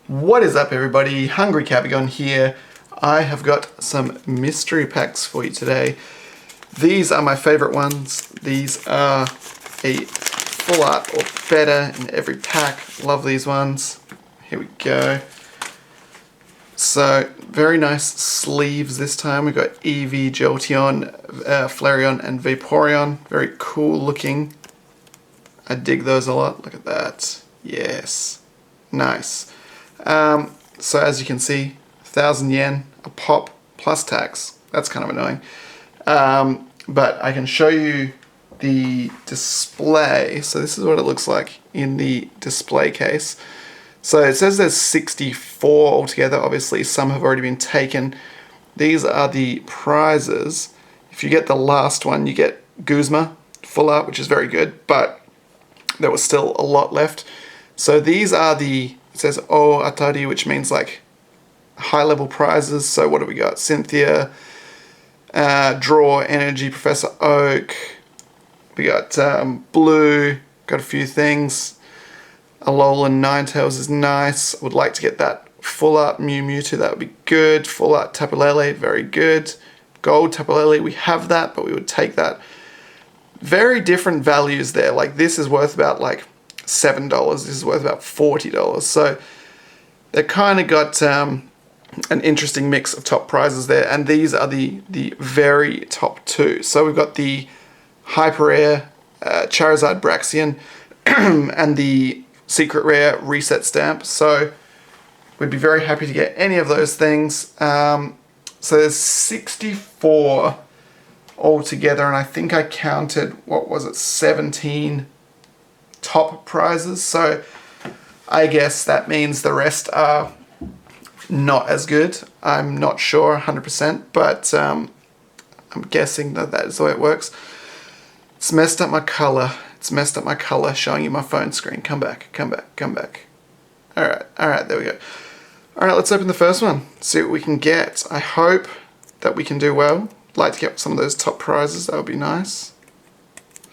What is up, everybody? Hungry Kabigon here. I have got some mystery packs for you today. These are my favorite ones. These are a full art or better in every pack. Love these ones. Here we go. So, very nice sleeves this time. We've got Eevee, Jolteon, Flareon, and Vaporeon. Very cool looking. I dig those a lot. Look at that. Yes. Nice. So as you can see, 1,000 yen a pop plus tax. That's kind of annoying. But I can show you the display. So this is what it looks like in the display case. So it says there's 64 altogether. Obviously some have already been taken. These are the prizes. If you get the last one, you get Guzma full art, which is very good, but there was still a lot left. So these are the, it says O Atari, which means like high level prizes. So what do we got? Cynthia, Draw, Energy, Professor Oak. We got Blue, got a few things. Alolan Ninetales is nice. Would like to get that full art Mewtwo, that would be good. Full art Tapu Lele, very good. Gold Tapu Lele, we have that, but we would take that. Very different values there. Like this is worth about like $7. This is worth about $40. So they kind of got an interesting mix of top prizes there. And these are the very top two. So we've got the Hyper Rare Charizard Braxian and the Secret Rare Reset Stamp. So we'd be very happy to get any of those things. So there's 64 altogether, and I think I counted, what was it, 17 top prizes. So I guess that means the rest are not as good. I'm not sure 100%, but I'm guessing that is the way it works. It's messed up my color. It's messed up my color showing you my phone screen. Come back, come back, come back. Alright, there we go. Alright, let's open the first one. See what we can get. I hope that we can do well. I'd like to get some of those top prizes. That would be nice.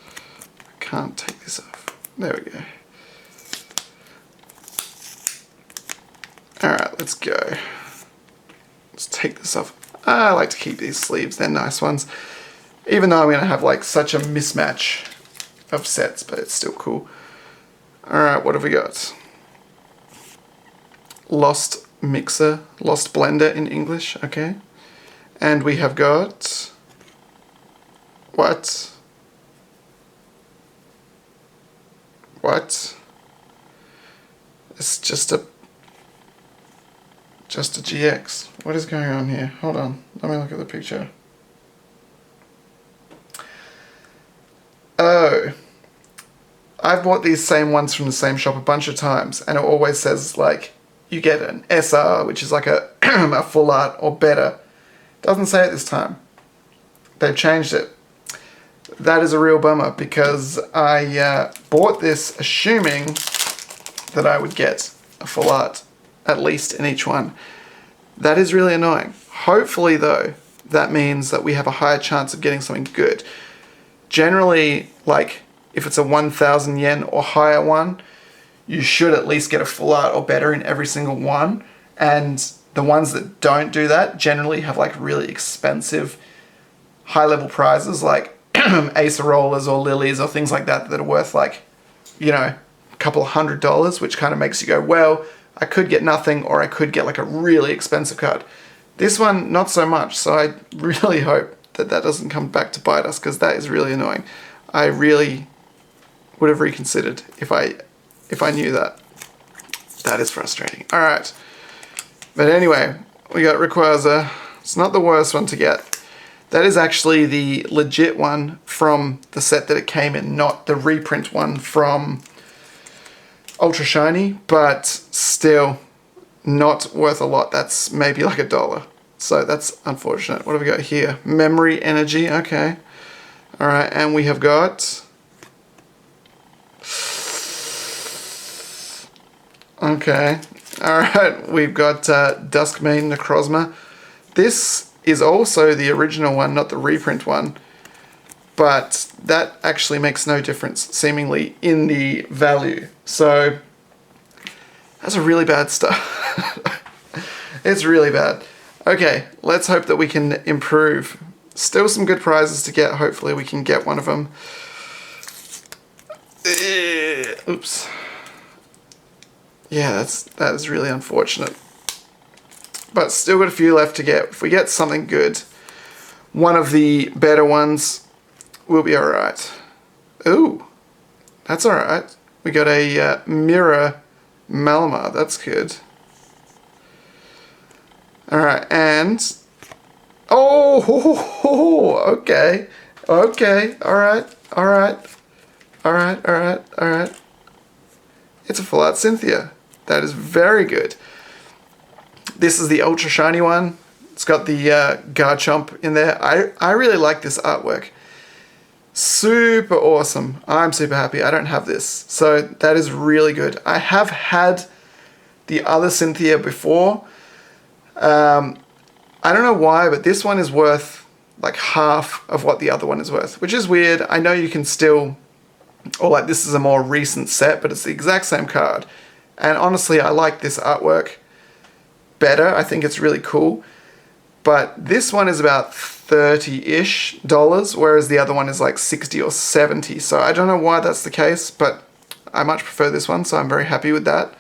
I can't take this off. There we go. Alright, let's go. Let's take this off. I like to keep these sleeves. They're nice ones. Even though I'm going to have like such a mismatch of sets, but it's still cool. Alright, what have we got? Lost Mixer, Lost Blender in English, okay. And we have got, what? It's just a GX. What is going on here? Hold on, let me look at the picture. Oh, I've bought these same ones from the same shop a bunch of times, and it always says like, you get an SR, which is like a, a full art or better. Doesn't say it this time. They've changed it. That is a real bummer because I bought this assuming that I would get a full art, at least in each one. That is really annoying. Hopefully though, that means that we have a higher chance of getting something good. Generally, like if it's a 1,000 yen or higher one, you should at least get a full art or better in every single one. And the ones that don't do that generally have like really expensive high level prizes like Acerolas or Lilies or things like that that are worth like, you know, a couple of $100, which kind of makes you go, well, I could get nothing or I could get like a really expensive card. This one, not so much. So I really hope that that doesn't come back to bite us because that is really annoying. I really would have reconsidered if I knew that. That is frustrating. All right. But anyway, we got Rayquaza. It's not the worst one to get. That is actually the legit one from the set that it came in, not the reprint one from Ultra Shiny, but still not worth a lot. That's maybe like $1. So that's unfortunate. What have we got here? Memory Energy, okay. All right, and we have got... Okay, alright, we've got Duskmane Necrozma. This is also the original one, not the reprint one. But that actually makes no difference, seemingly, in the value. So, that's a really bad start. It's really bad. Okay, let's hope that we can improve. Still some good prizes to get. Hopefully we can get one of them. Oops. Yeah, that is really unfortunate. But still got a few left to get. If we get something good, one of the better ones, we'll be alright. Ooh, that's alright. We got a Mirror Malamar. That's good. Alright, and... Oh, okay. Okay, alright. It's a full art Cynthia. That is very good. This is the ultra shiny one. It's got the Garchomp in there. I really like this artwork. Super awesome. I'm super happy. I don't have this. So that is really good. I have had the other Cynthia before. I don't know why, but this one is worth like half of what the other one is worth, which is weird. I know you can still, or like this is a more recent set, but it's the exact same card. And honestly, I like this artwork better. I think it's really cool. But this one is about $30-ish, whereas the other one is like 60 or 70. So I don't know why that's the case, but I much prefer this one, so I'm very happy with that.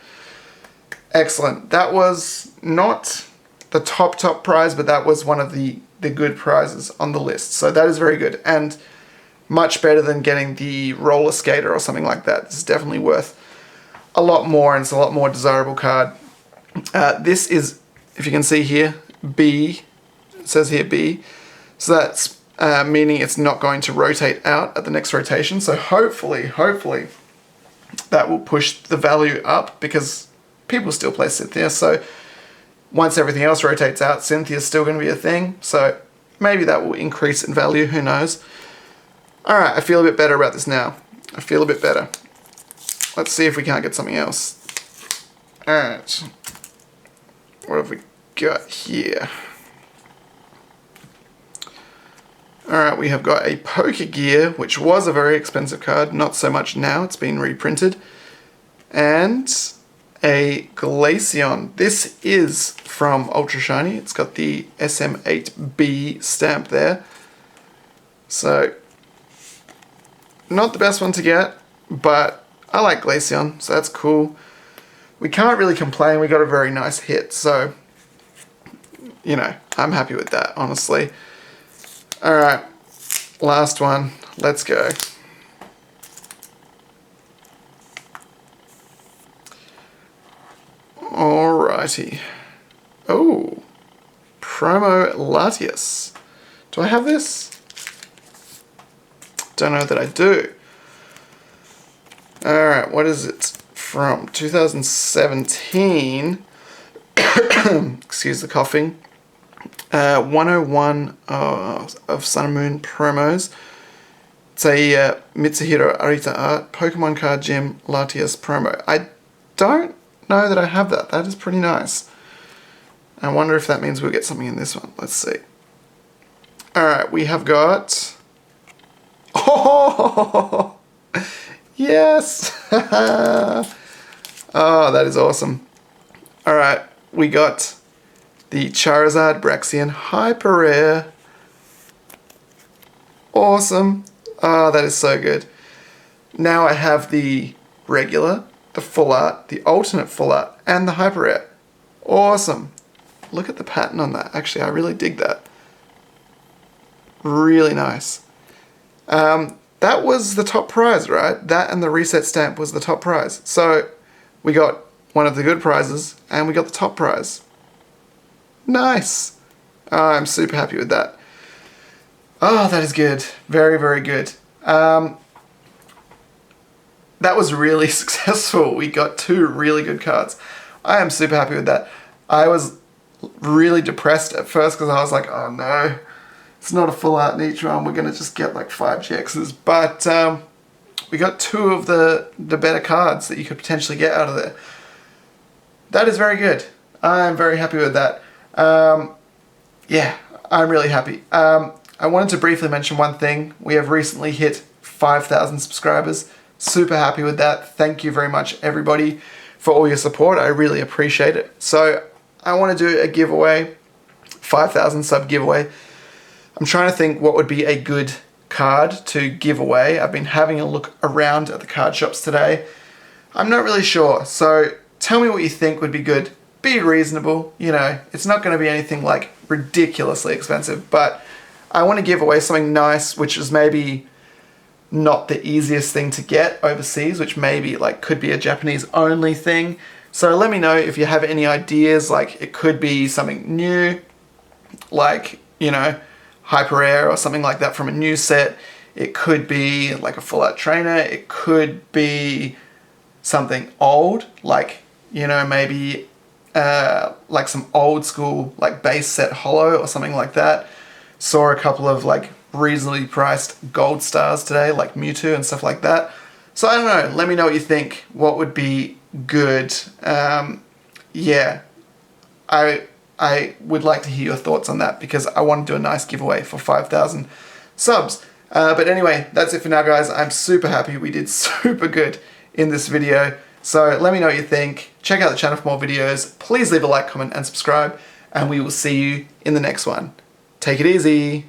Excellent. That was not the top prize, but that was one of the good prizes on the list. So that is very good, and much better than getting the roller skater or something like that. This is definitely worth a lot more, and it's a lot more desirable card. This is, if you can see here, B. It says here B. So that's meaning it's not going to rotate out at the next rotation. So hopefully that will push the value up, because people still play Cynthia. So once everything else rotates out, Cynthia's still going to be a thing. So maybe that will increase in value. Who knows? Alright, I feel a bit better about this now. I feel a bit better. Let's see if we can't get something else. Alright. What have we got here? Alright, we have got a Pokegear, which was a very expensive card. Not so much now. It's been reprinted. And a Glaceon. This is from Ultra Shiny. It's got the SM8B stamp there. So, not the best one to get, but I like Glaceon, so that's cool. We can't really complain. We got a very nice hit, so, you know, I'm happy with that, honestly. Alright, last one. Let's go. Alrighty. Oh, Promo Latias. Do I have this? Don't know that I do. Alright, what is it? From 2017. Excuse the coughing. 101 of Sun and Moon promos. It's a Mitsuhiro Arita art Pokemon card gym Latias promo. I don't know that I have that. That is pretty nice. I wonder if that means we'll get something in this one. Let's see. Alright, we have got... Oh! Yes! Oh, that is awesome. Alright, we got the Charizard Braxian Hyper Rare. Awesome. Oh, that is so good. Now I have the regular, the full art, the alternate full art, and the Hyper Rare. Awesome. Look at the pattern on that. Actually, I really dig that. Really nice. That was the top prize, right? That and the reset stamp was the top prize. So we got one of the good prizes and we got the top prize. Nice. Oh, I'm super happy with that. Oh, that is good. Very, very good. That was really successful. We got 2 really good cards. I am super happy with that. I was really depressed at first because I was like, oh no, it's not a full art in each one. We're going to just get like 5 GXs. But we got 2 of the better cards that you could potentially get out of there. That is very good. I'm very happy with that. Yeah, I'm really happy. I wanted to briefly mention one thing. We have recently hit 5,000 subscribers. Super happy with that. Thank you very much, everybody, for all your support. I really appreciate it. So I want to do a giveaway, 5,000 sub giveaway. I'm trying to think what would be a good card to give away. I've been having a look around at the card shops today. I'm not really sure, so tell me what you think would be good. Be reasonable, you know, it's not going to be anything like ridiculously expensive, but I want to give away something nice, which is maybe not the easiest thing to get overseas, which maybe like could be a Japanese only thing. So let me know if you have any ideas. Like it could be something new, like, you know, hyper rare or something like that from a new set. It could be like a full art trainer. It could be something old, like, you know, maybe like some old school like base set holo or something like that. Saw a couple of like reasonably priced gold stars today, like Mewtwo and stuff like that. So I don't know, let me know what you think. What would be good? Yeah, I would like to hear your thoughts on that because I want to do a nice giveaway for 5,000 subs. But anyway, that's it for now, guys. I'm super happy. We did super good in this video. So let me know what you think. Check out the channel for more videos. Please leave a like, comment, and subscribe. And we will see you in the next one. Take it easy.